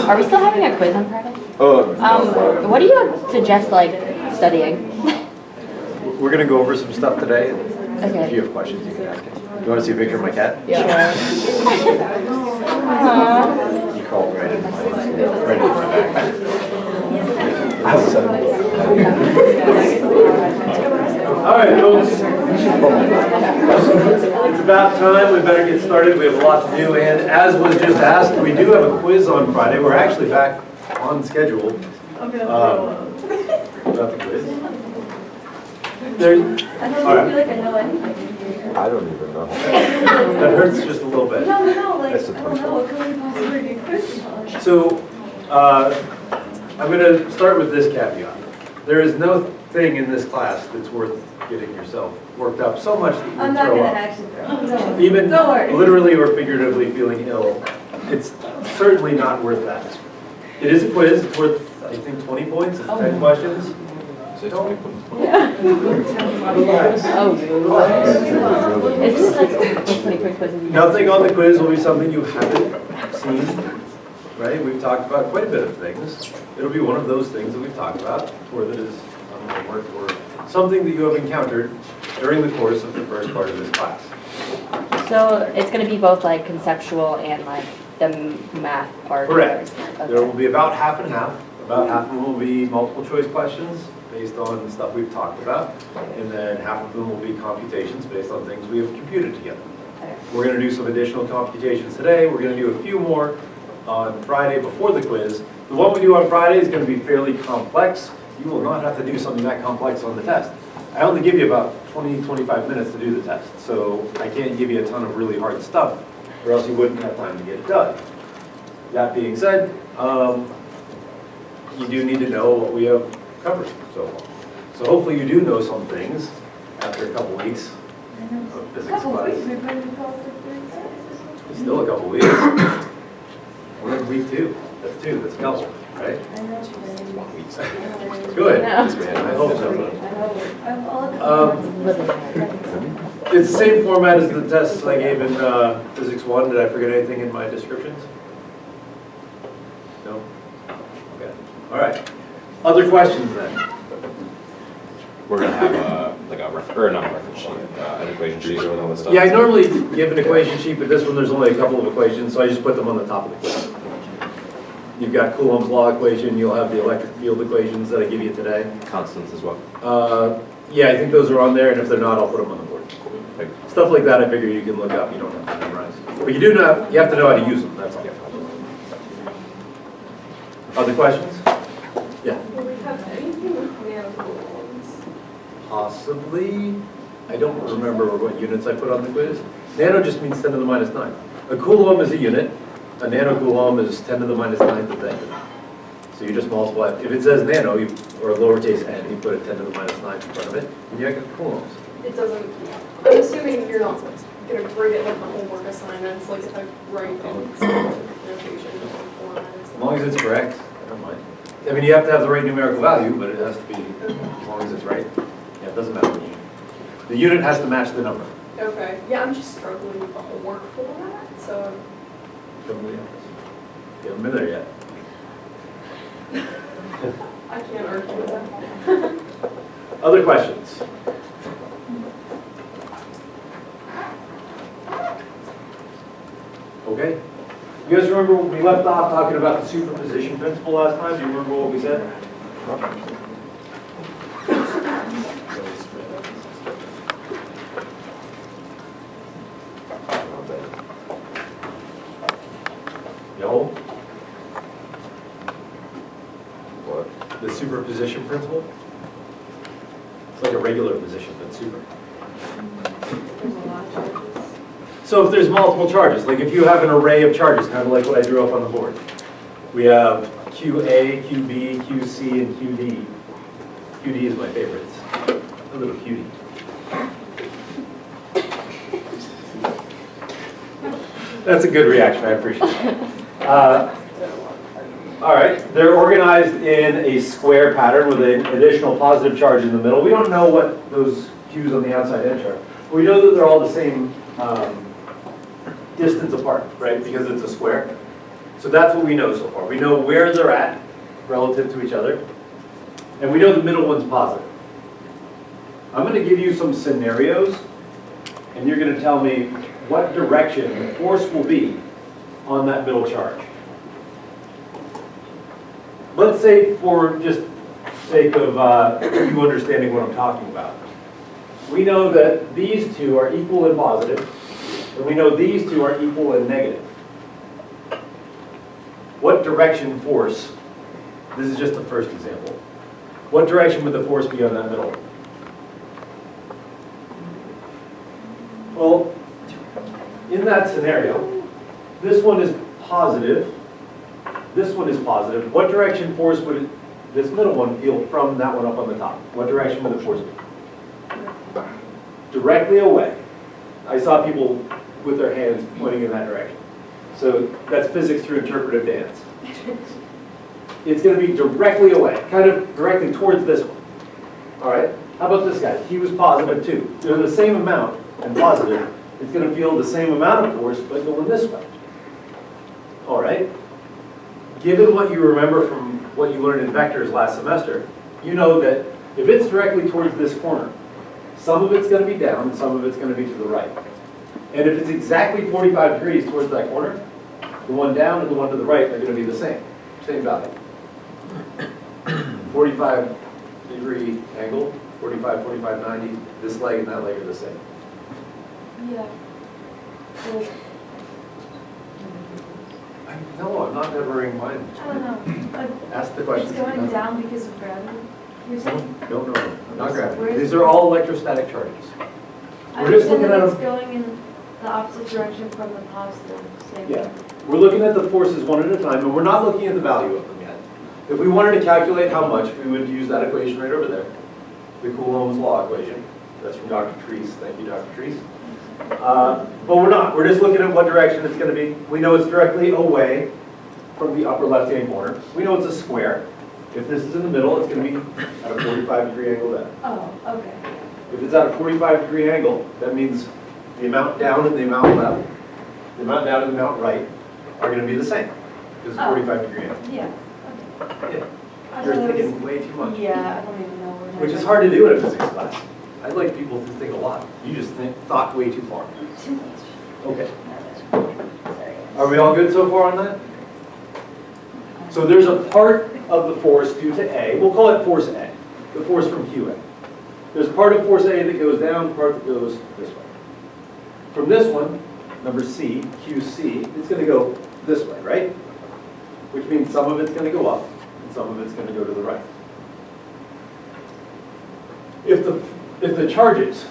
Are we still having a quiz on Friday? Oh, What do you suggest, like, studying? We're going to go over some stuff today. Okay. If you have questions, you can ask it. You want to see a picture of my cat? Yeah. You crawled right into my back. All right, folks. It's about time. We better get started. We have a lot to do. And as was just asked, we do have a quiz on Friday. We're actually back on schedule about the quiz. All right. I don't even know. That hurts just a little bit. No, like, I don't know, what could we possibly be quizzing on? So, I'm going to start with this caveat. There is no thing in this class that's worth getting yourself worked up so much that you I'm not throw gonna up. actually throw. Even Don't worry. literally or figuratively feeling ill, it's certainly not worth that. It is a quiz. It's worth, I think, 20 points. It's 10 questions. Don't. Relax. Oh, is this like a pretty quick quiz? Nothing on the quiz will be something you haven't seen, right? We've talked about quite a bit of things. It'll be one of those things that we've talked about, or that is on homework, or something that you have encountered during the course of the first part of this class. So it's going to be both like conceptual and like the math part? Correct. Okay. There will be about half and half. About half of them will be multiple choice questions based on the stuff we've talked about, and then half of them will be computations based on things we have computed together. Okay. We're going to do some additional computations today. We're going to do a few more on Friday before the quiz. The one we do on Friday is going to be fairly complex. You will not have to do something that complex on the test. I only give you about 20, 25 minutes to do the test, so I can't give you a ton of really hard stuff, or else you wouldn't have time to get it done. That being said, you do need to know what we have covered so far. So hopefully you do know some things after a couple weeks of physics Couple class. weeks, we've been in college for 3 years. It's still a couple weeks. We're in week 2. That's 2. That's a couple, right? I know what you're doing. Good. No. I hope so. I'm all It's the same format as the tests I gave in Physics 1. Did I forget anything in my descriptions? No? Okay. All right. Other questions then? We're gonna have not a reference sheet, an equation sheet with all this stuff. Yeah, I normally give an equation sheet, but this one there's only a couple of equations, so I just put them on the top of the quiz. You've got Coulomb's law equation, you'll have the electric field equations that I give you today. Constants as well. Yeah, I think those are on there, and if they're not, I'll put them on the board. Stuff like that I figure you can look up, you don't have to memorize. But you have to know how to use them, that's all. Other questions? Yeah. Do we have anything with nanocoulombs? Possibly. I don't remember what units I put on the quiz. Nano just means 10 to the minus 9. A coulomb is a unit. A nanocoulomb is 10 to the minus 9th of that unit. So you just multiply. If it says nano, or lowercase n, you put a 10 to the minus 9th in front of it, and you get coulombs. It doesn't, I'm assuming you're not going to bring it like the homework assignments, like if I write in notation format. As long as it's correct, I don't mind. I mean, you have to have the right numerical value, but it has to be, as long as it's right. Yeah, it doesn't matter what unit. The unit has to match the number. Okay, yeah, I'm just struggling with the homework format, so. You haven't been there yet. I can't argue with that. Other questions? Okay. You guys remember we left off talking about the superposition principle last time? Do you remember what we said? No? What? The superposition principle? It's like a regular position, but super. There's a lot of charges. So if there's multiple charges, like if you have an array of charges, kind of like what I drew up on the board. We have QA, QB, QC, and QD. QD is my favorite. It's a little cutie. That's a good reaction, I appreciate it. All right, they're organized in a square pattern with an additional positive charge in the middle. We don't know what those Q's on the outside edge are. We know that they're all the same distance apart, right, because it's a square. So that's what we know so far. We know where they're at relative to each other, and we know the middle one's positive. I'm going to give you some scenarios, and you're going to tell me what direction the force will be on that middle charge. Let's say, for just sake of you understanding what I'm talking about, we know that these two are equal in positive, and we know these two are equal in negative. What direction force, this is just the first example, what direction would the force be on that middle? Well, in that scenario, this one is positive, this one is positive. What direction force would this middle one feel from that one up on the top? What direction would the force be? Directly away. I saw people with their hands pointing in that direction. So that's physics through interpretive dance. It's going to be directly away, kind of directly towards this one. All right? How about this guy? He was positive too. They're the same amount and positive. It's going to feel the same amount of force, but going this way. All right? Given what you remember from what you learned in vectors last semester, you know that if it's directly towards this corner, some of it's going to be down, and some of it's going to be to the right. And if it's exactly 45 degrees towards that corner, the one down and the one to the right are going to be the same value. 45 degree angle, 45, 45, 90, this leg and that leg are the same. Yeah. Well, No, I'm not nevering mine. I don't know, like, Ask the question. it's going down because of gravity, you're saying? No, not gravity. Where's- These are all electrostatic charges. I We're just understand looking that at it's them. going in the opposite direction from the positive, same. Yeah. We're looking at the forces one at a time, and we're not looking at the value of them yet. If we wanted to calculate how much, we would use that equation right over there, the Coulomb's law equation. That's from Dr. Treese. Thank you, Dr. Treese. But we're not. We're just looking at what direction it's going to be. We know it's directly away from the upper left-hand corner. We know it's a square. If this is in the middle, it's going to be at a 45-degree angle then. Oh, okay. If it's at a 45-degree angle, that means the amount down and the amount left, the amount down and the amount right are going to be the same, because it's a Oh. 45-degree angle. Yeah, okay. Yeah. I You're thought it was- thinking way too much. Yeah, I don't even know where that Which is is. hard to do in a physics class. I'd like people to think a lot. You just thought way too far. Too much. Okay. Sorry. Are we all good so far on that? So there's a part of the force due to A. We'll call it force A, the force from QA. There's part of force A that goes down, part that goes this way. From this one, number C, QC, it's going to go this way, right? Which means some of it's going to go up, and some of it's going to go to the right. If the charges,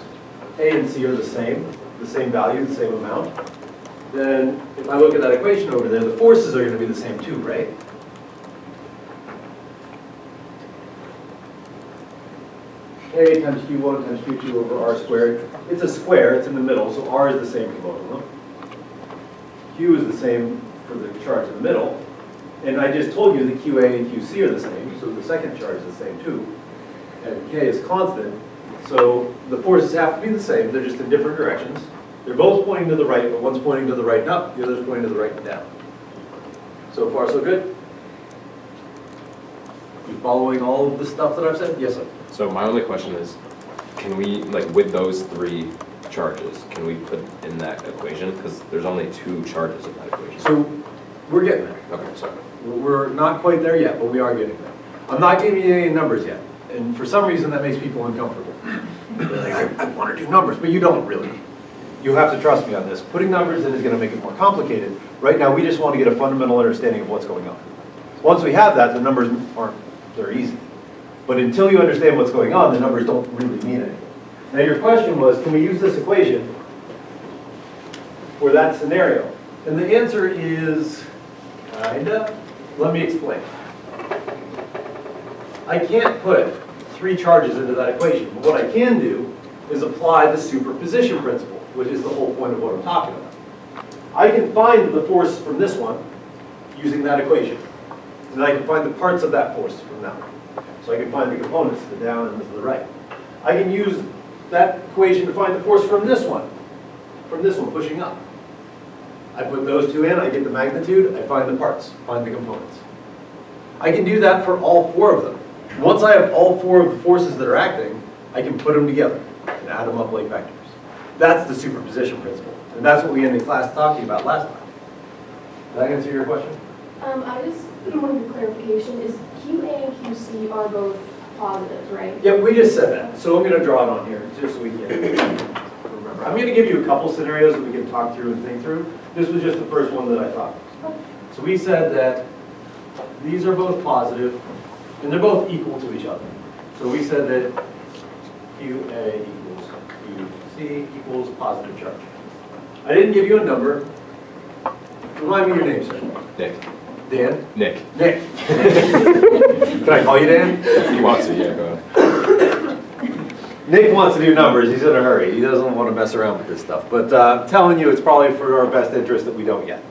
A and C, are the same value, the same amount, then if I look at that equation over there, the forces are going to be the same too, right? A times Q1 times Q2 over R squared. It's a square, it's in the middle, so R is the same for both of them. Q is the same for the charge in the middle. And I just told you that QA and QC are the same, so the second charge is the same too. And K is constant, so the forces have to be the same, they're just in different directions. They're both pointing to the right, but one's pointing to the right and up, the other's pointing to the right and down. So far, so good? You following all of the stuff that I've said? Yes, sir. So my only question is, can we, like with those three charges, can we put in that equation? Because there's only two charges in that equation. So we're getting there. Okay, sorry. We're not quite there yet, but we are getting there. I'm not giving you any numbers yet, and for some reason that makes people uncomfortable. They're like, I want to do numbers, but you don't really. You have to trust me on this. Putting numbers in is going to make it more complicated. Right now, we just want to get a fundamental understanding of what's going on. Once we have that, the numbers they're easy. But until you understand what's going on, the numbers don't really mean anything. Now your question was, can we use this equation for that scenario? And the answer is, kinda. Let me explain. I can't put three charges into that equation, but what I can do is apply the superposition principle, which is the whole point of what I'm talking about. I can find the force from this one using that equation. And I can find the parts of that force from that one. So I can find the components, the down and the right. I can use that equation to find the force from this one pushing up. I put those two in, I get the magnitude, I find the parts, find the components. I can do that for all four of them. Once I have all four of the forces that are acting, I can put them together and add them up like vectors. That's the superposition principle. And that's what we ended class talking about last time. Did that answer your question? I just wanted a clarification, is QA and QC are both positives, right? Yeah, we just said that. So I'm going to draw it on here just so we can remember. I'm going to give you a couple scenarios that we can talk through and think through. This was just the first one that I thought. So we said that these are both positive and they're both equal to each other. So we said that QA equals QC equals positive charge. I didn't give you a number. Remind me your name, sir. Nick. Dan? Nick. Nick. Can I call you Dan? If he wants to, yeah, go ahead. Nick wants to do numbers. He's in a hurry. He doesn't want to mess around with this stuff. But I'm telling you, it's probably for our best interest that we don't yet.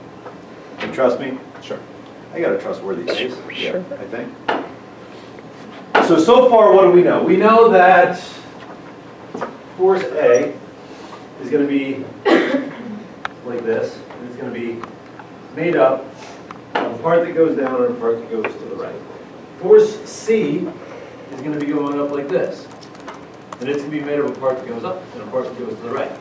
You trust me? Sure. I got a trustworthy face. Yeah, I think. So far, what do we know? We know that force A is going to be like this. And it's going to be made up of a part that goes down and a part that goes to the right. Force C is going to be going up like this. And it's going to be made of a part that goes up and a part that goes to the right.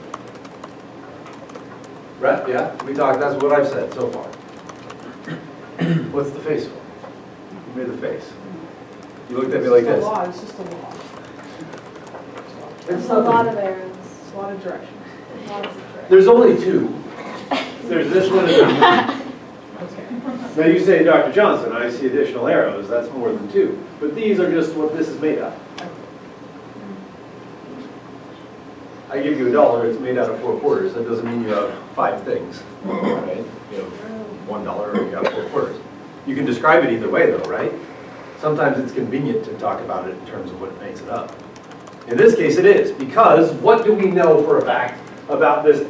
Right? Yeah? We talked, that's what I've said so far. What's the face for? Who made the face? You looked at me like this. It's just a lot. It's There's a lot nothing. of arrows, It's a lot of directions. a lot of directions. There's only two. There's this one and there's Okay. now you say, Dr. Johnson, I see additional arrows. That's more than two. But these are just what this is made of. I give you $1, it's made out of 4 quarters. That doesn't mean you have 5 things, right? You have $1 or you have 4 quarters. You can describe it either way though, right? Sometimes it's convenient to talk about it in terms of what makes it up. In this case it is, because what do we know for a fact about this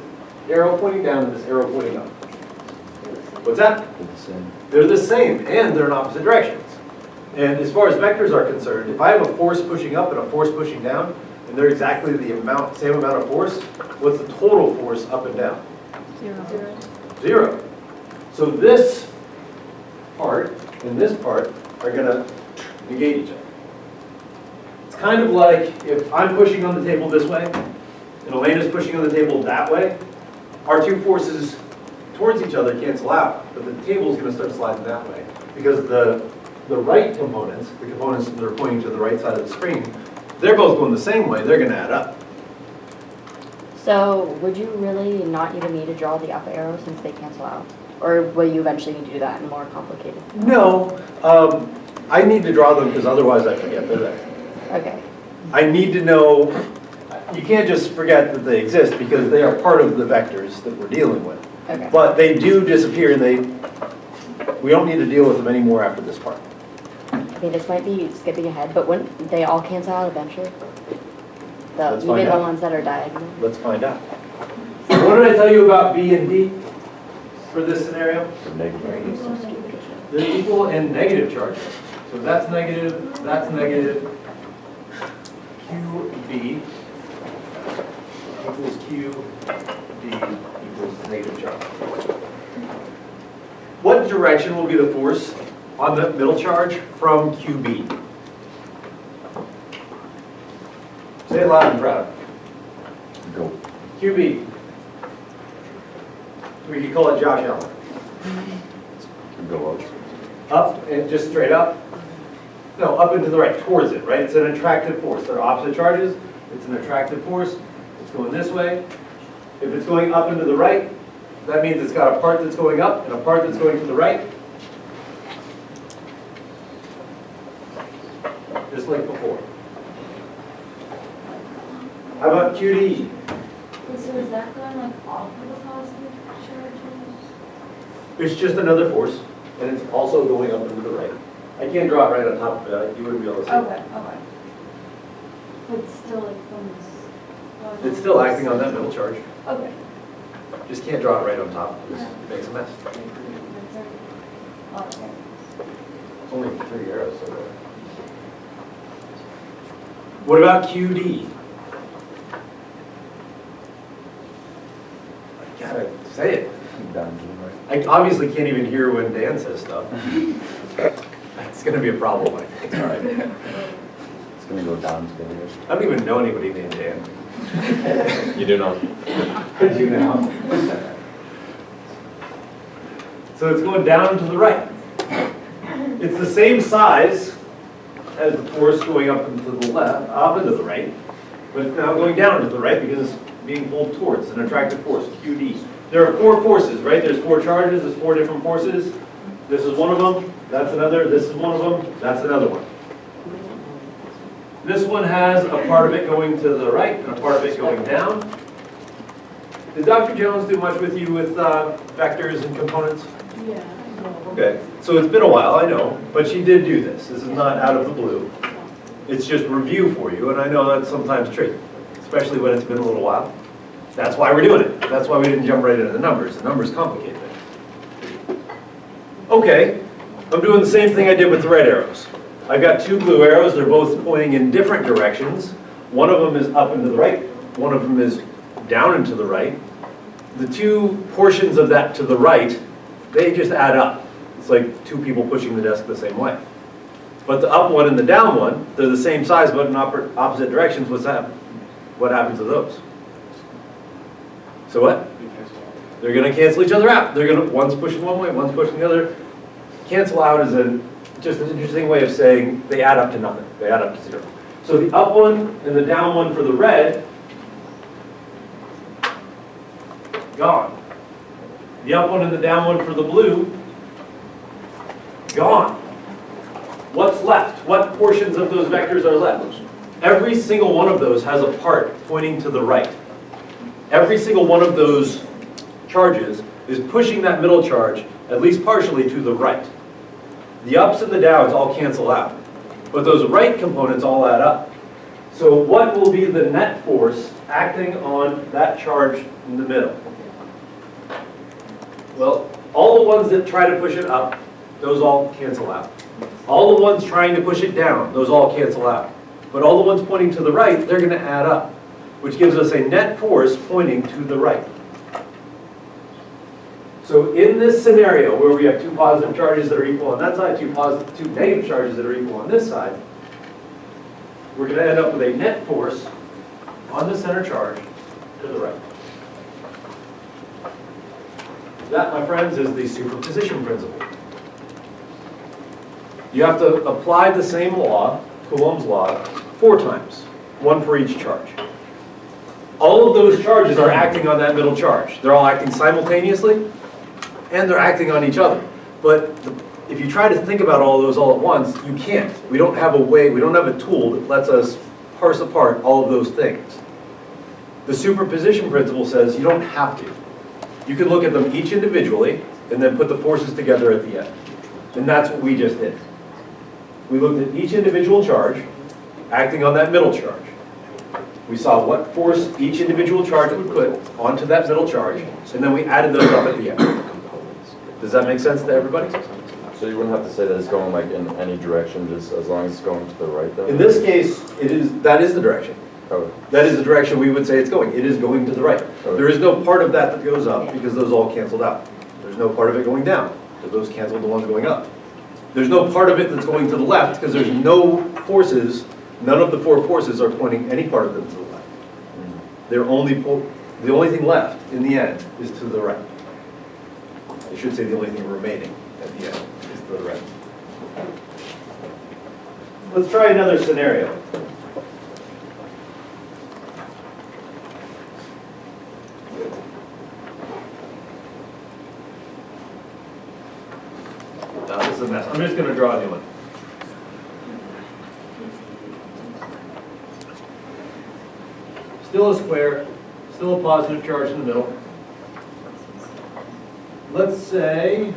arrow pointing down and this arrow pointing up? What's that? They're the same, and they're in opposite directions. And as far as vectors are concerned, if I have a force pushing up and a force pushing down, and they're exactly the same amount of force, what's the total force up and down? 0. 0. So this part and this part are going to negate each other. It's kind of like if I'm pushing on the table this way, and Elena's pushing on the table that way, our two forces towards each other cancel out, but the table's going to start sliding that way. Because the right components, the components that are pointing to the right side of the screen, they're both going the same way, they're going to add up. So would you really not even need to draw the up arrow since they cancel out? Or will you eventually need to do that in more complicated? No, I need to draw them because otherwise I forget they're there. Okay. I need to know, you can't just forget that they exist because they are part of the vectors that we're dealing with. Okay. But they do disappear and we don't need to deal with them anymore after this part. I mean, this might be skipping ahead, but wouldn't they all cancel out eventually? Let's Even find the out. ones that are diagonal? Let's find out. What did I tell you about B and D for this scenario? They're equal and negative charges. So that's negative, QB equals QD equals negative charge. What direction will be the force on the middle charge from QB? Say it loud and proud. Go. QB. We could call it Josh Allen. Go up. Up and just straight up? No, up and to the right, towards it, right? It's an attractive force. They're opposite charges. It's an attractive force. It's going this way. If it's going up and to the right, that means it's got a part that's going up and a part that's going to the right. Just like before. How about QD? So is that going like off of the positive charges? It's just another force, and it's also going up and to the right. I can't draw it right on top of it. You wouldn't be able to see it. Okay. But still like from this. It's still acting on that middle charge. Okay. Just can't draw it right on top because it makes a mess. Okay. It's only 3 arrows. So what about QD? I gotta say it. down to the right. I obviously can't even hear when Dan says stuff. That's gonna be a problem, I think. It's all right. It's gonna go down to the right. I don't even know anybody named Dan. You do know. I do now. So it's going down to the right. It's the same size as the force going up and to the left, up and to the right, but it's now going down to the right because it's being pulled towards an attractive force, QD. There are 4 forces, right? There's 4 charges, there's 4 different forces. This is one of them, that's another, this is one of them, that's another one. This one has a part of it going to the right and a part of it going down. Did Dr. Jones do much with you with vectors and components? Yeah. Okay, so it's been a while, I know, but she did do this. This is not out of the blue. It's just review for you, and I know that's sometimes tricky, especially when it's been a little while. That's why we're doing it. That's why we didn't jump right into the numbers. The numbers complicate things. Okay, I'm doing the same thing I did with the red arrows. I've got 2 blue arrows. They're both pointing in different directions. One of them is up and to the right. One of them is down and to the right. The 2 portions of that to the right, they just add up. It's like 2 people pushing the desk the same way. But the up one and the down one, they're the same size but in opposite directions. What's that? What happens to those? So what? They're going to cancel each other out. They're going to, one's pushing one way, one's pushing the other. Cancel out is just an interesting way of saying they add up to nothing. They add up to 0. So the up one and the down one for the red, gone. The up one and the down one for the blue, gone. What's left? What portions of those vectors are left? Every single one of those has a part pointing to the right. Every single one of those charges is pushing that middle charge, at least partially, to the right. The ups and the downs all cancel out, but those right components all add up. So what will be the net force acting on that charge in the middle? Well, all the ones that try to push it up, those all cancel out. All the ones trying to push it down, those all cancel out. But all the ones pointing to the right, they're going to add up, which gives us a net force pointing to the right. So in this scenario where we have 2 positive charges that are equal on that side, 2 negative charges that are equal on this side, we're going to end up with a net force on the center charge to the right. That, my friends, is the superposition principle. You have to apply the same law, Coulomb's law, 4 times, 1 for each charge. All of those charges are acting on that middle charge. They're all acting simultaneously, and they're acting on each other. But if you try to think about all those all at once, you can't. We don't have a way, we don't have a tool that lets us parse apart all of those things. The superposition principle says you don't have to. You can look at them each individually, and then put the forces together at the end. And that's what we just did. We looked at each individual charge acting on that middle charge. We saw what force each individual charge would put onto that middle charge, and then we added those up at the end. Does that make sense to everybody? So you wouldn't have to say that it's going like in any direction, just as long as it's going to the right though? In this case, that is the direction. Oh. That is the direction we would say it's going. It is going to the right. Okay. There is no part of that that goes up because those all canceled out. There's no part of it going down because those canceled the ones going up. There's no part of it that's going to the left because there's no forces, none of the 4 forces are pointing any part of them to the left. The only thing left in the end is to the right. I should say the only thing remaining at the end is to the right. Let's try another scenario. No, this is a mess. I'm just going to draw a new one. Still a square, still a positive charge in the middle. Let's say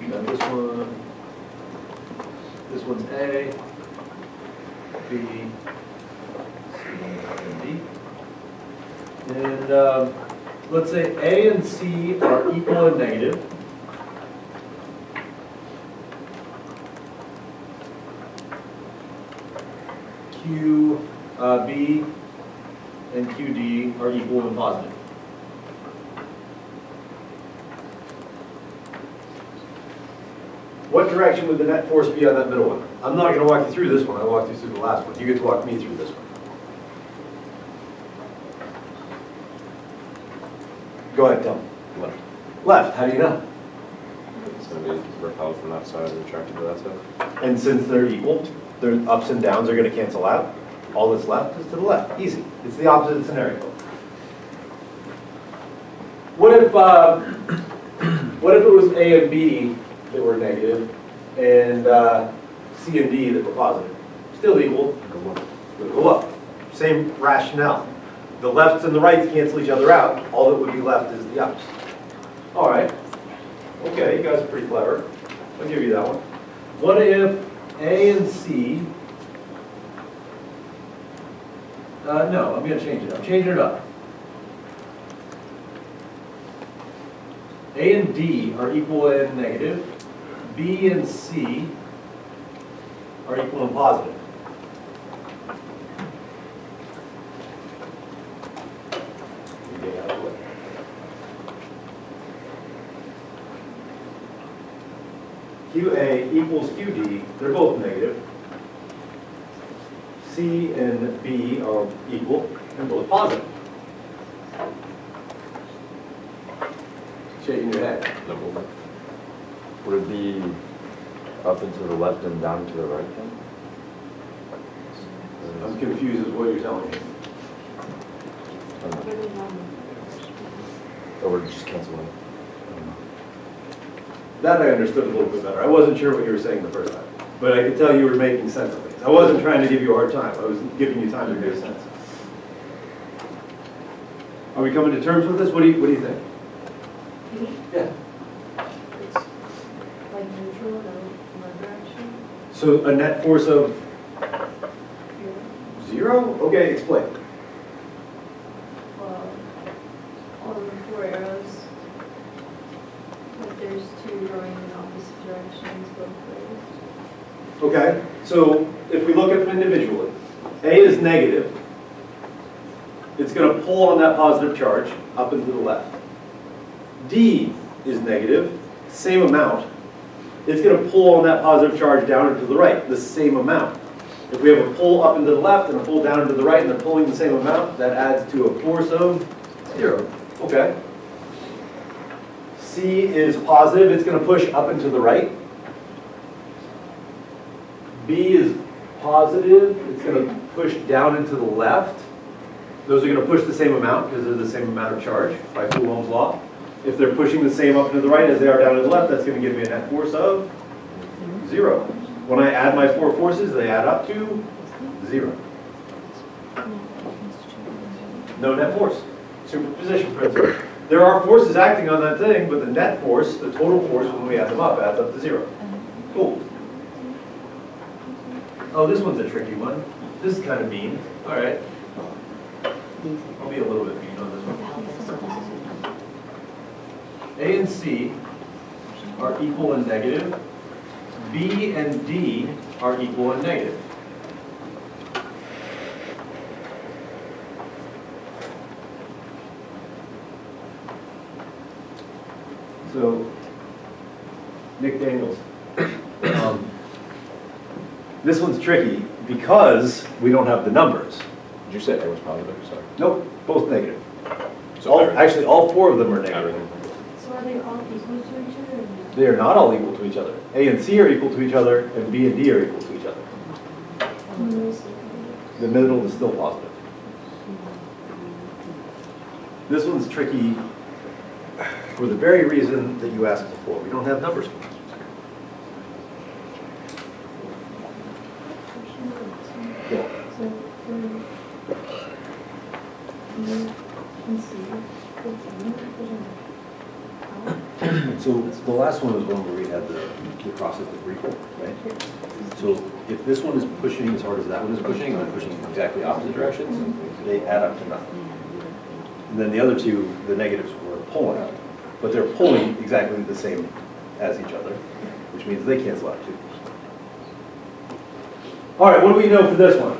that this one's A, B, C, and D. And let's say A and C are equal and negative. Q, B, and QD are equal and positive. What direction would the net force be on that middle one? I'm not gonna walk you through this one, I walked you through the last one. You get to walk me through this one. Go ahead, tell me. Left. Left, how do you know? It's gonna be repelled from that side and attracted to that side. And since they're equal, their ups and downs are gonna cancel out. All that's left is to the left, easy. It's the opposite scenario. What if it was A and B that were negative and C and D that were positive? Still equal, they'll go up. Same rationale. The lefts and the rights cancel each other out. All that would be left is the ups. All right. Okay, you guys are pretty clever. I'll give you that one. What if A and C, no, I'm going to change it. I'm changing it up. A and D are equal and negative. B and C are equal and positive. Get out of the way. QA equals QD, they're both negative. C and B are equal and both positive. Shaking your head. No movement. Would it be up and to the left and down to the right then? I'm confused as what you're telling me. Or would it just cancel out? That I understood a little bit better. I wasn't sure what you were saying the first time, but I could tell you were making sense of things. I wasn't trying to give you a hard time. I was giving you time to make sense. Are we coming to terms with this? What do you think? Yeah. It's like neutral, no one direction. So a net force of Here. 0? Okay, explain. Well, all of the four arrows, but there's two going in opposite directions both ways. Okay, so if we look at them individually, A is negative. It's going to pull on that positive charge up and to the left. D is negative, same amount. It's going to pull on that positive charge down and to the right, the same amount. If we have a pull up and to the left and a pull down and to the right and they're pulling the same amount, that adds to a force of 0. Okay. C is positive, it's going to push up and to the right. B is positive, it's going to push down and to the left. Those are going to push the same amount because they're the same amount of charge by Coulomb's law. If they're pushing the same up and to the right as they are down to the left, that's going to give me a net force of 0. When I add my four forces, they add up to 0. No net force. Superposition principle. There are forces acting on that thing, but the net force, the total force when we add them up, adds up to 0. Cool. Oh, this one's a tricky one. This is kind of mean. All right. I'll be a little bit mean on this one. A and C are equal and negative. B and D are equal and negative. So, Nick Daniels. This one's tricky because we don't have the numbers. Did you say A was positive? Sorry. Nope, both negative. So everything- Actually, all four of them are negative. everything. So are they all equal to each other? Or no? They are not all equal to each other. A and C are equal to each other, and B and D are equal to each other. The middle is still positive. This one's tricky for the very reason that you asked before. We don't have numbers for it. Yeah. So for B and C, So the last one was one where we had the process of recall, right? So if this one is pushing as hard as that one is pushing, and they're pushing in exactly opposite directions, they add up to nothing. And then the other two, the negatives were pulling, but they're pulling exactly the same as each other, which means they cancel out too. All right, what do we know for this one?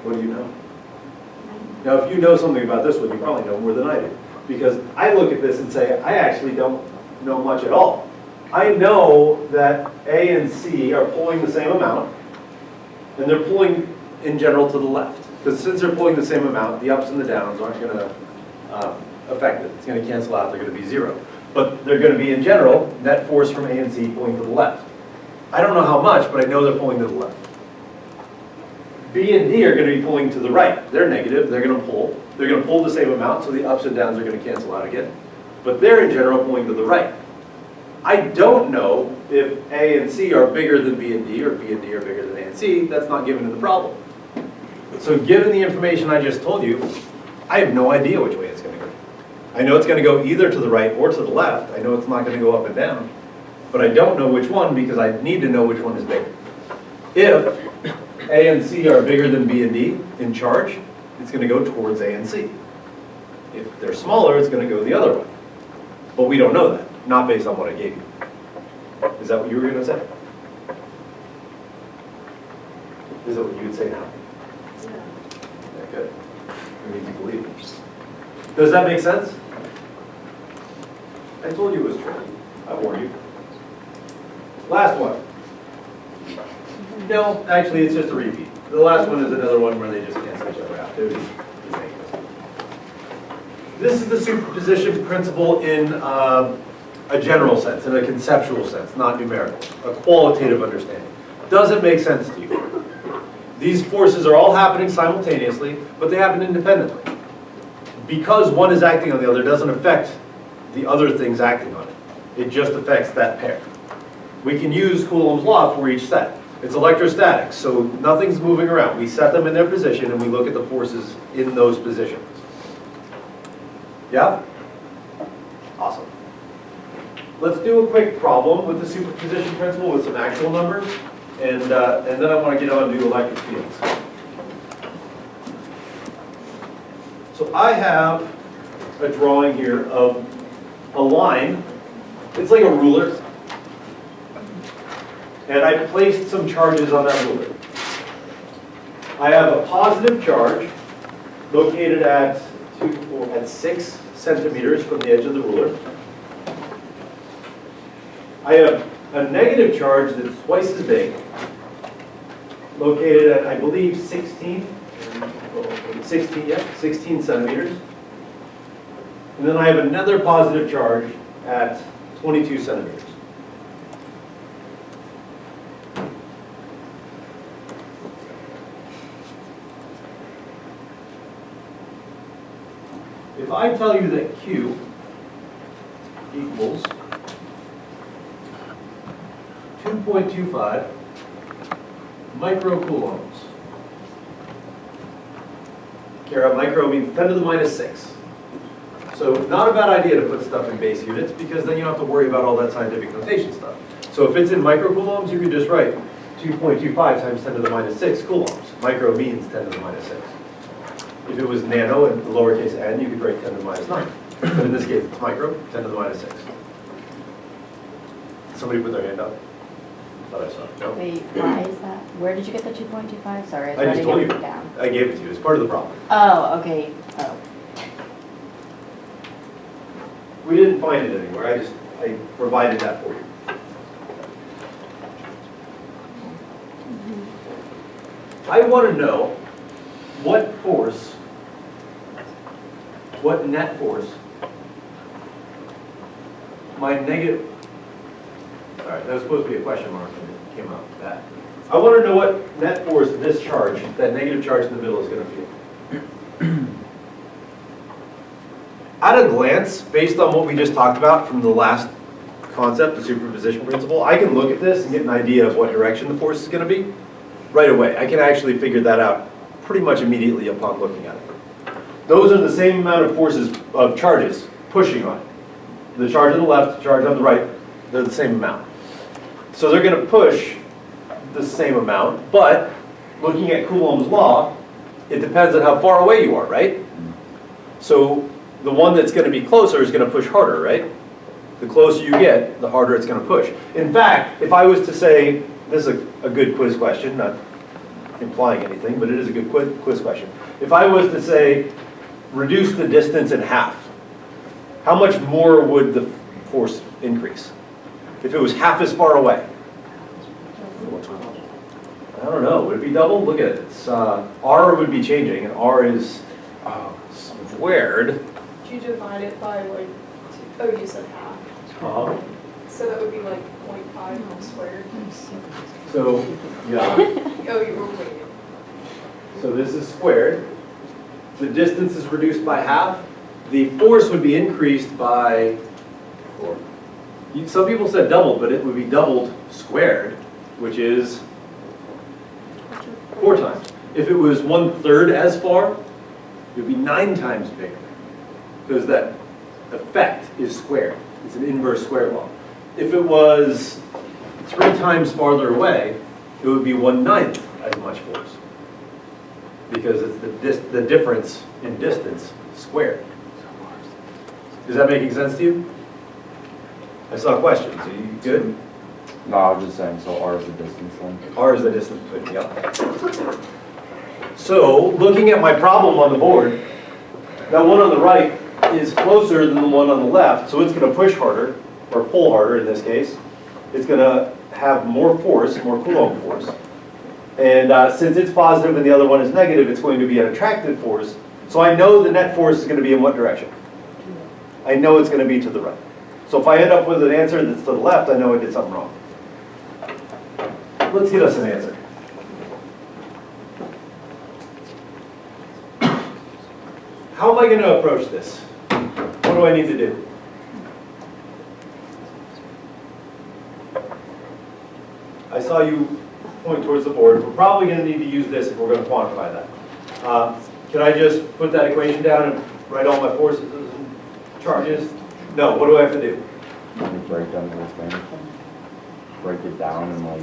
What do you know? Now, if you know something about this one, you probably know more than I do. Because I look at this and say, I actually don't know much at all. I know that A and C are pulling the same amount, and they're pulling in general to the left. Because since they're pulling the same amount, the ups and the downs aren't going to affect it. It's going to cancel out, they're going to be zero. But they're going to be, in general, net force from A and C pulling to the left. I don't know how much, but I know they're pulling to the left. B and D are going to be pulling to the right. They're negative, they're going to pull. They're going to pull the same amount, so the ups and downs are going to cancel out again. But they're, in general, pulling to the right. I don't know if A and C are bigger than B and D, or B and D are bigger than A and C. That's not given in the problem. So given the information I just told you, I have no idea which way it's going to go. I know it's going to go either to the right or to the left. I know it's not going to go up and down. But I don't know which one because I need to know which one is bigger. If A and C are bigger than B and D in charge, it's going to go towards A and C. If they're smaller, it's going to go the other way. But we don't know that, not based on what I gave you. Is that what you were going to say? Is that what you would say now? Yeah, good. I need to believe it. Does that make sense? I told you it was tricky. I warned you. Last one. No, actually, it's just a repeat. The last one is another one where they just cancel each other out. This is the superposition principle in a general sense, in a conceptual sense, not numerical, a qualitative understanding. Does it make sense to you? These forces are all happening simultaneously, but they happen independently. Because one is acting on the other doesn't affect the other things acting on it. It just affects that pair. We can use Coulomb's law for each set. It's electrostatic, so nothing's moving around. We set them in their position and we look at the forces in those positions. Yeah? Awesome. Let's do a quick problem with the superposition principle with some actual numbers, and then I want to get on to electric fields. So I have a drawing here of a line. It's like a ruler. And I placed some charges on that ruler. I have a positive charge located at 6 centimeters from the edge of the ruler. I have a negative charge that's twice as big, located at, I believe, 16 centimeters. And then I have another positive charge at 22 centimeters. If I tell you that Q equals 2.25 microcoulombs. Kara, micro means 10 to the minus 6. So not a bad idea to put stuff in base units because then you don't have to worry about all that scientific notation stuff. So if it's in microcoulombs, you could just write 2.25 times 10 to the minus 6 coulombs. Micro means 10 to the minus 6. If it was nano and lowercase n, you could write 10 to the minus 9. But in this case, it's micro, 10 to the minus 6. Somebody put their hand up? Thought I saw it. No? Wait, why is that? Where did you get the 2.25? Sorry, I just told you. it down. I gave it to you. It's part of the problem. Oh, okay. Oh. We didn't find it anywhere. I provided that for you. I want to know what force, what net force, my negative, all right, that was supposed to be a question mark and it came out with that. I want to know what net force this charge, that negative charge in the middle, is going to feel. At a glance, based on what we just talked about from the last concept, the superposition principle, I can look at this and get an idea of what direction the force is going to be right away. I can actually figure that out pretty much immediately upon looking at it. Those are the same amount of forces of charges pushing on it. The charge on the left, the charge on the right, they're the same amount. So they're going to push the same amount, but looking at Coulomb's law, it depends on how far away you are, right? So the one that's going to be closer is going to push harder, right? The closer you get, the harder it's going to push. In fact, if I was to say, this is a good quiz question, not implying anything, but it is a good quiz question. If I was to say, reduce the distance in half, how much more would the force increase? If it was half as far away? I don't know, would it be double? Look at it, it's, R would be changing, and R is squared. Did you divide it by like, oh, you said half. So that would be like 0.5 squared. So, yeah, Oh, you were waiting. so this is squared. The distance is reduced by half. The force would be increased by 4. Some people said doubled, but it would be doubled squared, which is 4 times. If it was 1/3 as far, it would be 9 times bigger, because that effect is squared. It's an inverse square law. If it was 3 times farther away, it would be 1/9 as much force, because it's the difference in distance squared. Is that making sense to you? I saw questions. Are you good? No, I was just saying, so R is the distance then? R is the distance between, yeah. So, looking at my problem on the board, that one on the right is closer than the one on the left, so it's going to push harder, or pull harder in this case. It's going to have more force, more Coulomb force. And since it's positive and the other one is negative, it's going to be an attractive force. So I know the net force is going to be in what direction? I know it's going to be to the right. So if I end up with an answer that's to the left, I know I did something wrong. Let's get us an answer. How am I going to approach this? What do I need to do? I saw you point towards the board. We're probably going to need to use this if we're going to quantify that. Can I just put that equation down and write all my forces and charges? No, what do I have to do? Break down the whole thing. Break it down and like,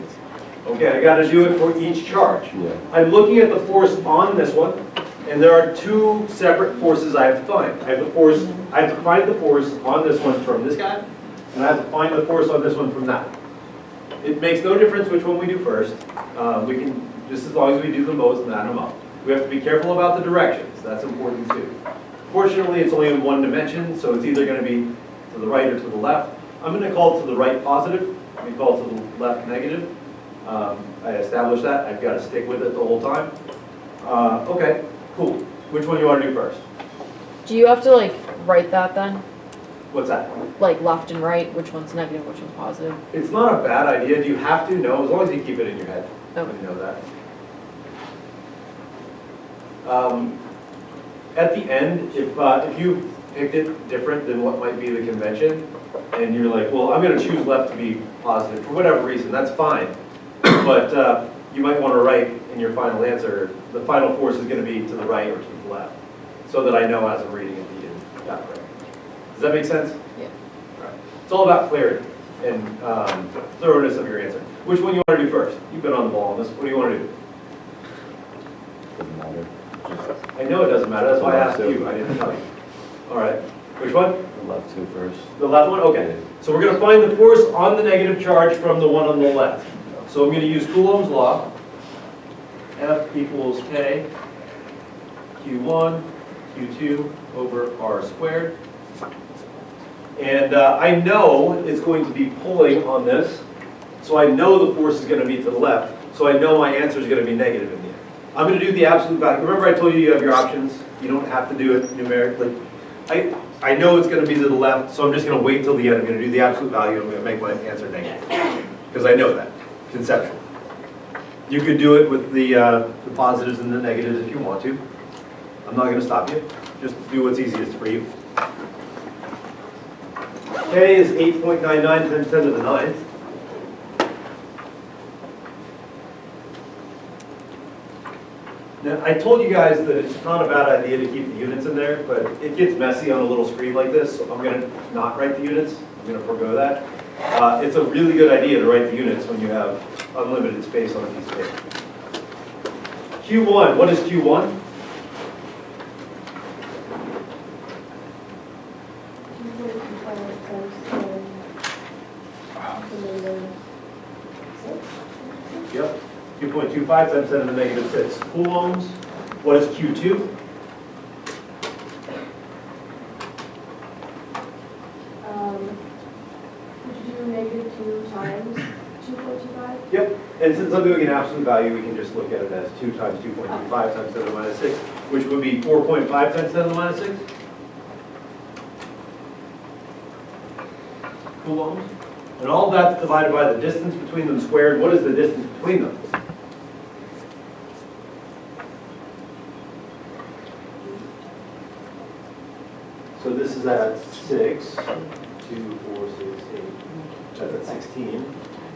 Okay, I got to do it for each charge. yeah. I'm looking at the force on this one, and there are 2 separate forces I have to find. I have to find the force on this one from this guy, and I have to find the force on this one from that one. It makes no difference which one we do first. We can, just as long as we do them both and add them up. We have to be careful about the directions. That's important too. Fortunately, it's only in one dimension, so it's either going to be to the right or to the left. I'm going to call it to the right positive. We call it to the left negative. I established that. I've got to stick with it the whole time. Okay, cool. Which one do you want to do first? Do you have to like write that then? What's that? Like left and right, which one's negative, which one's positive? It's not a bad idea. Do you have to? No, as long as you keep it in your head. Okay. You know that. At the end, if you picked it different than what might be the convention, and you're like, well, I'm going to choose left to be positive for whatever reason, that's fine. But you might want to write in your final answer, the final force is going to be to the right or to the left, so that I know as I'm reading it, you got it right. Does that make sense? Yeah. All right. It's all about clarity and thoroughness of your answer. Which one you want to do first? You've been on the ball on this. What do you want to do? Doesn't matter. Just I know it doesn't matter. That's why I asked you. I didn't tell you. All right. Which one? the left 2 first. The left one? Okay. So we're going to find the force on the negative charge from the one on the left. So I'm going to use Coulomb's law. F equals K Q1 Q2 over R squared. And I know it's going to be pulling on this. So I know the force is going to be to the left. So I know my answer is going to be negative in the end. I'm going to do the absolute value. Remember I told you you have your options. You don't have to do it numerically. I know it's going to be to the left, so I'm just going to wait till the end. I'm going to do the absolute value. I'm going to make my answer negative. Because I know that, conceptually. You could do it with the positives and the negatives if you want to. I'm not going to stop you. Just do what's easiest for you. K is 8.99 times 10 to the 9th. Now, I told you guys that it's not a bad idea to keep the units in there, but it gets messy on a little screen like this, so I'm going to not write the units. I'm going to forego that. It's a really good idea to write the units when you have unlimited space on a piece of paper. Q1, what is Q1? Yep. 2.25 times 10 to the negative 6 coulombs. What is Q2? Would you do -2 times 2.25? Yep, and since I'm doing an absolute value, we can just look at it as 2 times 2.25 times 10 to the minus 6, which would be 4.5 times 10 to the minus 6. Coulombs. And all that's divided by the distance between them squared. What is the distance between them? So this is at 6, 2, 4, 6, 8. That's at 16.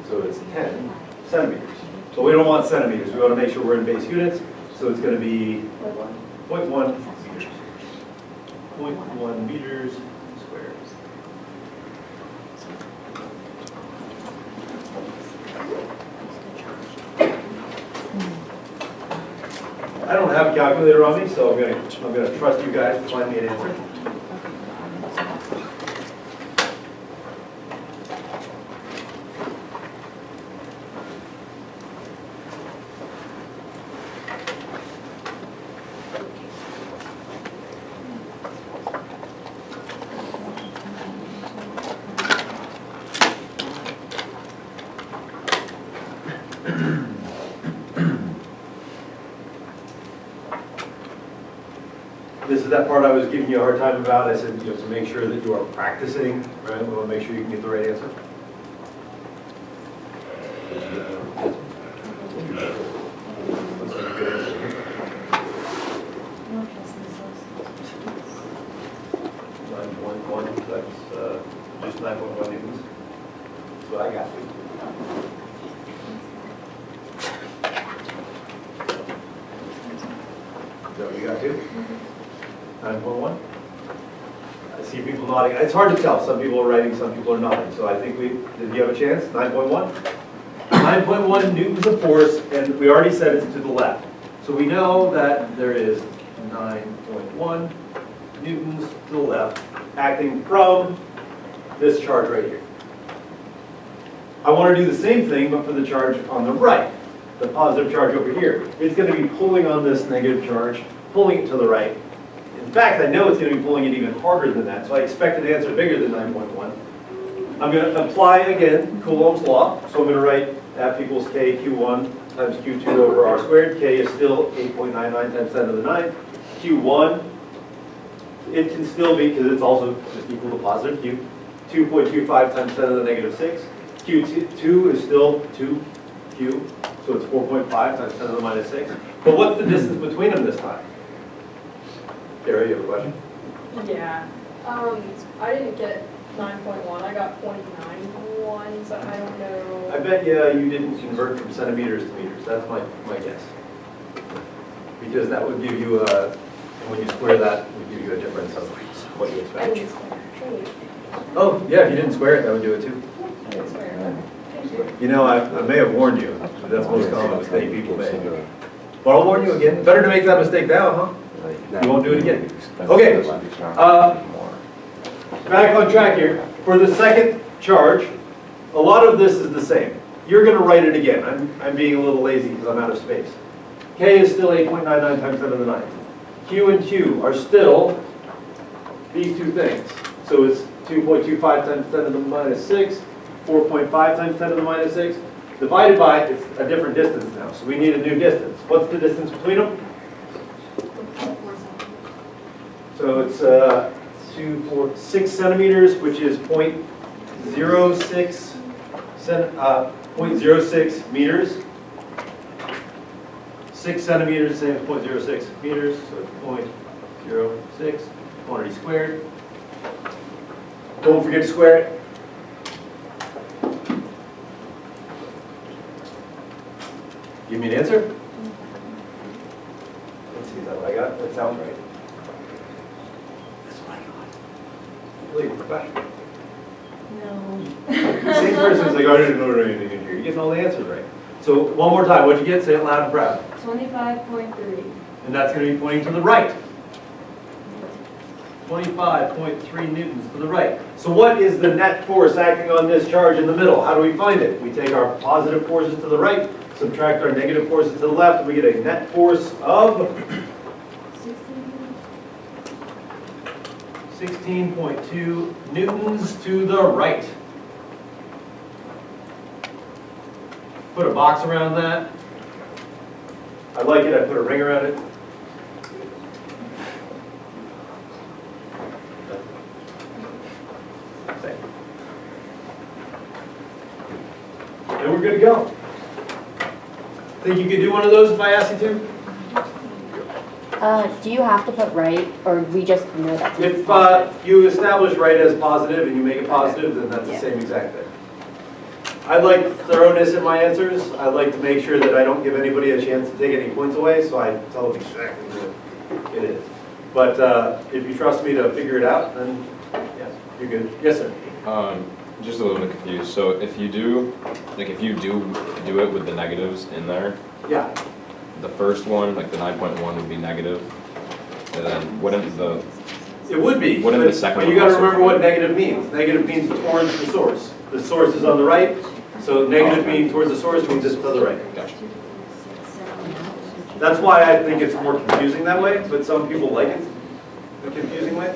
So it's 10 centimeters. But we don't want centimeters. We want to make sure we're in base units. So it's going to be 0.1 meters. 0.1 meters squared. I don't have a calculator on me, so I'm gonna trust you guys to find me an answer. This is that part I was giving you a hard time about. I said, to make sure that you are practicing, right? We want to make sure you can get the right answer. Looks like a good answer. 9.1, that's just 9.1 newtons. That's what I got. Is that what you got too? 9.1? I see people nodding. It's hard to tell. Some people are writing, some people are nodding. So I think did you have a chance? 9.1? 9.1 newtons of force, and we already said it's to the left. So we know that there is 9.1 newtons to the left acting from this charge right here. I want to do the same thing, but for the charge on the right, the positive charge over here. It's going to be pulling on this negative charge, pulling it to the right. In fact, I know it's going to be pulling it even harder than that, so I expect an answer bigger than 9.1. I'm going to apply, again, Coulomb's law. So I'm going to write F equals K Q1 times Q2 over R squared. K is still 8.99 times 10 to the 9. Q1, it can still be, because it's also just equal to positive Q, 2.25 times 10 to the negative 6. Q2 is still 2Q, so it's 4.5 times 10 to the minus 6. But what's the distance between them this time? Gary, you have a question? Yeah, I didn't get 9.1, I got 29.1, so I don't know. I bet you didn't convert from centimeters to meters. That's my guess. Because that would give you when you square that, it would give you a difference of what you I expect. didn't square. Oh, yeah, if you didn't square it, that would do it too. I didn't square. Thank you. You know, I may have warned you. But that's the most common mistake people make. But I'll warn you again. Better to make that mistake now, huh? You won't do it again. Okay. Back on track here. For the second charge, a lot of this is the same. You're going to write it again. I'm being a little lazy because I'm out of space. K is still 8.99 times 10 to the 9. Q and Q are still these two things. So it's 2.25 times 10 to the minus 6, 4.5 times 10 to the minus 6. Divided by, it's a different distance now. So we need a new distance. What's the distance between them? So it's 6 centimeters, which is 0.06 meters. 6 centimeters, same as 0.06 meters, so it's 0.06 quantity squared. Don't forget to square it. Give me an answer. Let's see, is that what I got? That sounds right. That's what I got. Really professional. No. The same person is like, I didn't know anything in here. You're getting all the answers right. So one more time, what'd you get? Say it loud and proud. 25.3. And that's going to be pointing to the right. 25.3 newtons to the right. So what is the net force acting on this charge in the middle? How do we find it? We take our positive forces to the right, subtract our negative forces to the left, we get a net force of 16.2 newtons to the right. Put a box around that. I like it, I put a ring around it. And we're good to go. Think you could do one of those if I asked you to? Do you have to put right, or we just know that's If positive? you establish right as positive and you make it positive, then that's the same exact thing. I like thoroughness in my answers. I like to make sure that I don't give anybody a chance to take any points away, so I tell them exactly what it is. But if you trust me to figure it out, then yes, you're good. Yes, sir. Just a little bit confused. So if you do it with the negatives in there, Yeah. the first one, like the 9.1 would be negative, and then wouldn't the, It would be, Wouldn't but the second but one you gotta also- remember what negative means. Negative means towards the source. The source is on the right, so negative meaning towards the source means it's to the right. gotcha. That's why I think it's more confusing that way, but some people like it the confusing way.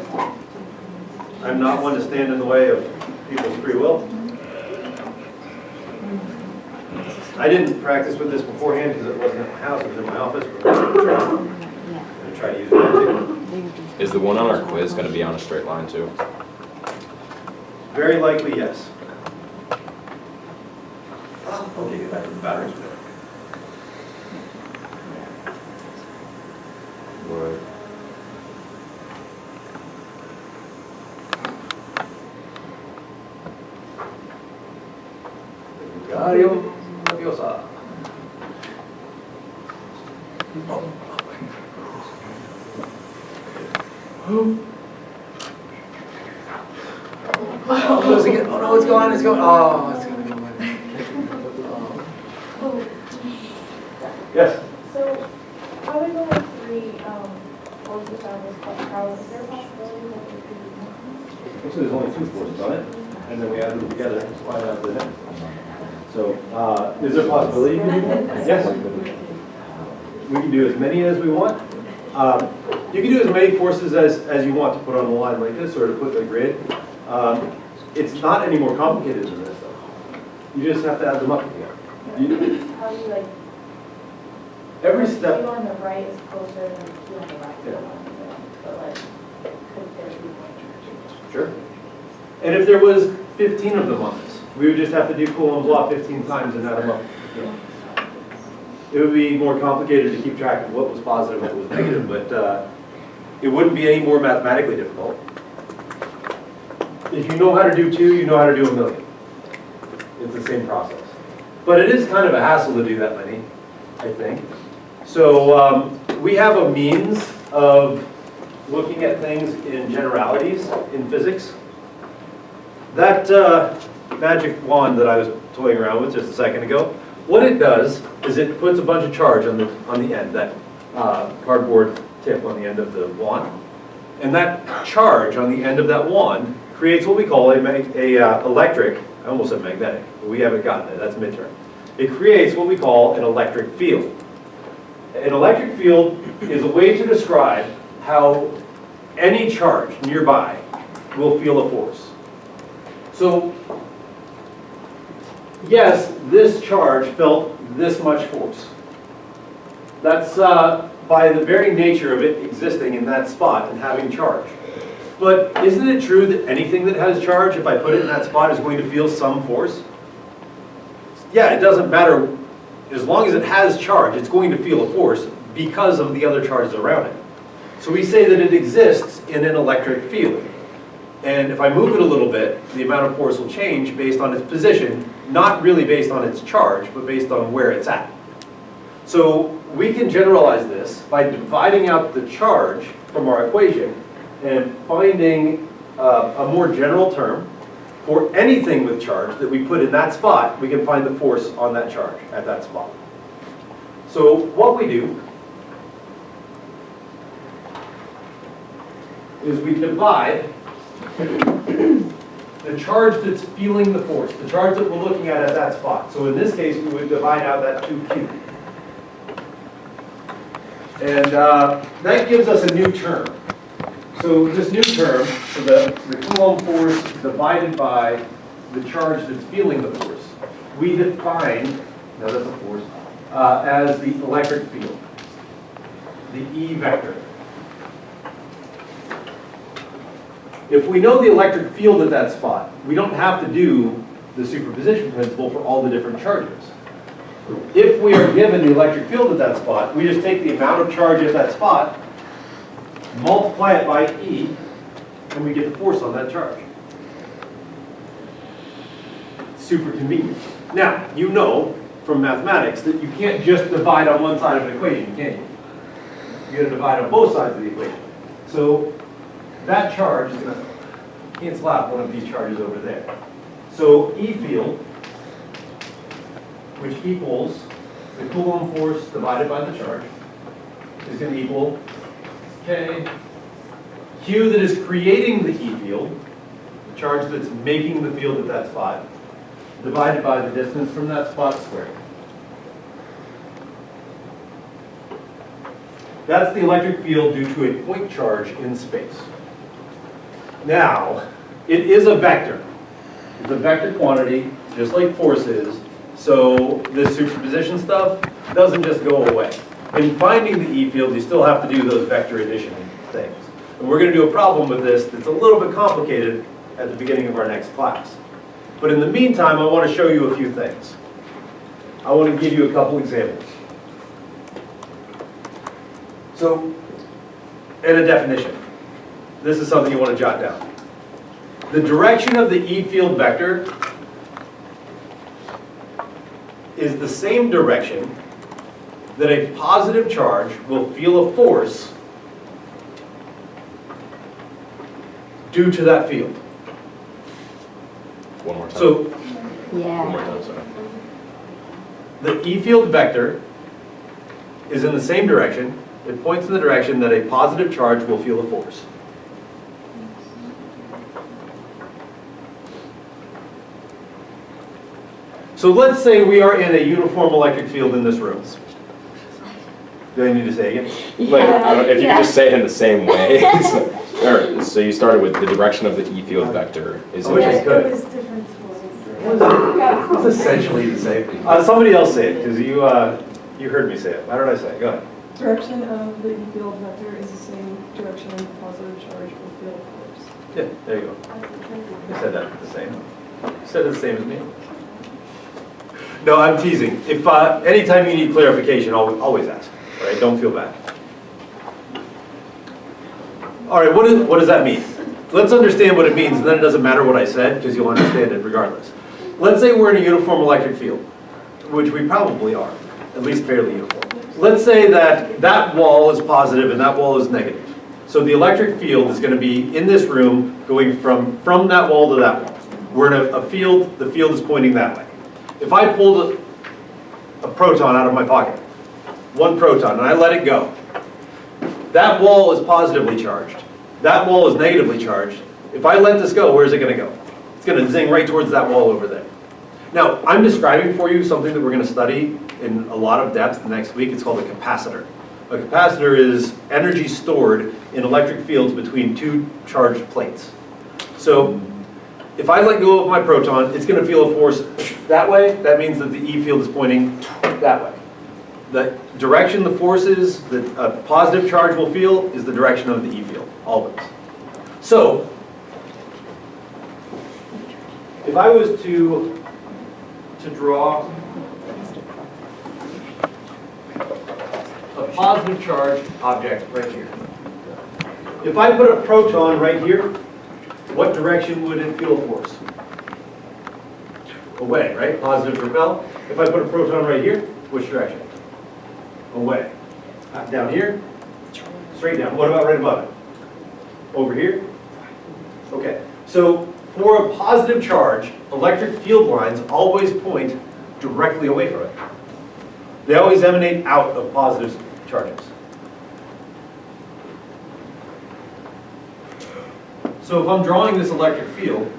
I'm not one to stand in the way of people's free will. I didn't practice with this beforehand because it wasn't at my house, it was in my office. But I'm gonna try to use it too. Is the one on our quiz gonna be on a straight line too? Very likely, yes. I'll give you that, the batteries for that. Right. Wingardium Leviosa. Oh, losing it. Oh no, it's gone, it's gone. Oh, it's gonna go away. Yes. So, how we go with three, forces out of this crowd, is there a possibility that there could be more? Actually, there's only two forces on it, and then we add them together to find out the net. So, is there a possibility you can do that? Yes. We can do as many as we want. You can do as many forces as you want to put on the line like this, or to put the grid. It's not any more complicated than this, though. You just have to add them up together. How do you like? Every Two step, on the right is closer than two on the left, Yeah. but like, could there be more? sure. And if there was 15 of them on this, we would just have to do Coulomb's law 15 times and add them up. It would be more complicated to keep track of what was positive and what was negative, but it wouldn't be any more mathematically difficult. If you know how to do 2, you know how to do a million. It's the same process. But it is kind of a hassle to do that many, I think. So we have a means of looking at things in generalities in physics. That magic wand that I was toying around with just a second ago, what it does is it puts a bunch of charge on the end, that cardboard tip on the end of the wand. And that charge on the end of that wand creates what we call a electric, I almost said magnetic, but we haven't gotten there, that's midterm. It creates what we call an electric field. An electric field is a way to describe how any charge nearby will feel a force. So, yes, this charge felt this much force. That's by the very nature of it existing in that spot and having charge. But isn't it true that anything that has charge, if I put it in that spot, is going to feel some force? Yeah, it doesn't matter. As long as it has charge, it's going to feel a force because of the other charges around it. So we say that it exists in an electric field. And if I move it a little bit, the amount of force will change based on its position, not really based on its charge, but based on where it's at. So we can generalize this by dividing out the charge from our equation and finding a more general term for anything with charge that we put in that spot. We can find the force on that charge at that spot. So what we do is we divide the charge that's feeling the force, the charge that we're looking at that spot. So in this case, we would divide out that 2Q. And that gives us a new term. So this new term, so the Coulomb force divided by the charge that's feeling the force, we define, now that's a force, as the electric field, the E vector. If we know the electric field at that spot, we don't have to do the superposition principle for all the different charges. If we are given the electric field at that spot, we just take the amount of charge at that spot, multiply it by E, and we get the force on that charge. Super convenient. Now, you know from mathematics that you can't just divide on one side of an equation, can you? You're going to divide on both sides of the equation. So that charge is going to cancel out one of these charges over there. So E field, which equals the Coulomb force divided by the charge, is going to equal K. Q that is creating the E field, the charge that's making the field at that spot, divided by the distance from that spot squared. That's the electric field due to a point charge in space. Now, it is a vector. It's a vector quantity, just like force is, so this superposition stuff doesn't just go away. In finding the E field, you still have to do those vector addition things. And we're going to do a problem with this that's a little bit complicated at the beginning of our next class. But in the meantime, I want to show you a few things. I want to give you a couple examples. So, and a definition. This is something you want to jot down. The direction of the E field vector is the same direction that a positive charge will feel a force due to that field. One more time. So One more Yeah. time, sorry. the E field vector is in the same direction. It points in the direction that a positive charge will feel a force. So let's say we are in a uniform electric field in this room. Do I need to say again? Like, I don't, if you could just say it in the same way. So you started with the direction of the E field vector is I wish I in could. It was different words. It's essentially the same. Somebody else say it, because you heard me say it. How did I say it? Go ahead. Direction of the E field vector is the same direction the positive charge will feel force. Yeah, there you go. I said that the same. You said it the same as me. No, I'm teasing. If anytime you need clarification, always ask. All right, don't feel bad. All right, what does that mean? Let's understand what it means, and then it doesn't matter what I said, because you'll understand it regardless. Let's say we're in a uniform electric field, which we probably are, at least fairly uniform. Let's say that that wall is positive and that wall is negative. So the electric field is going to be in this room going from that wall to that wall. We're in a field, the field is pointing that way. If I pulled a proton out of my pocket, one proton, and I let it go, that wall is positively charged. That wall is negatively charged. If I let this go, where's it going to go? It's going to zing right towards that wall over there. Now, I'm describing for you something that we're going to study in a lot of depth next week. It's called a capacitor. A capacitor is energy stored in electric fields between two charged plates. So if I let go of my proton, it's going to feel a force that way. That means that the E field is pointing that way. The direction the force is, that a positive charge will feel, is the direction of the E field, always. So if I was to draw a positive charge object right here. If I put a proton right here, what direction would it feel a force? Away, right? Positive repel. If I put a proton right here, which direction? Away. Down here? Straight down. What about right above it? Over here? Okay. So for a positive charge, electric field lines always point directly away from it. They always emanate out of positive charges. So if I'm drawing this electric field,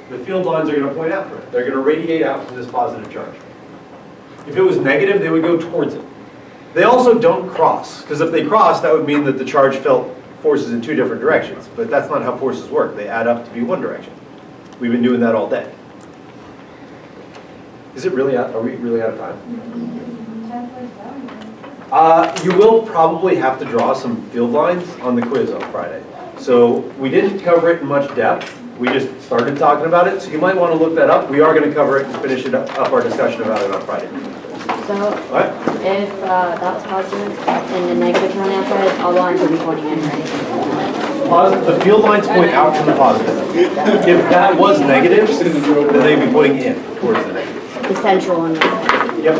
the field lines are going to point out from it. They're going to radiate out from this positive charge. If it was negative, they would go towards it. They also don't cross, because if they cross, that would mean that the charge felt forces in two different directions. But that's not how forces work. They add up to be one direction. We've been doing that all day. Is it really out? Are we really out of time? 10.7. You will probably have to draw some field lines on the quiz on Friday. So we didn't cover it in much depth. We just started talking about it. So you might want to look that up. We are going to cover it and finish it up our discussion about it on Friday. So What? if that was positive and the negative on the outside, all the lines would be pointing in, right? The field lines point out from the positive. If that was negative, then they'd be pointing in towards the negative. The central one. Yep.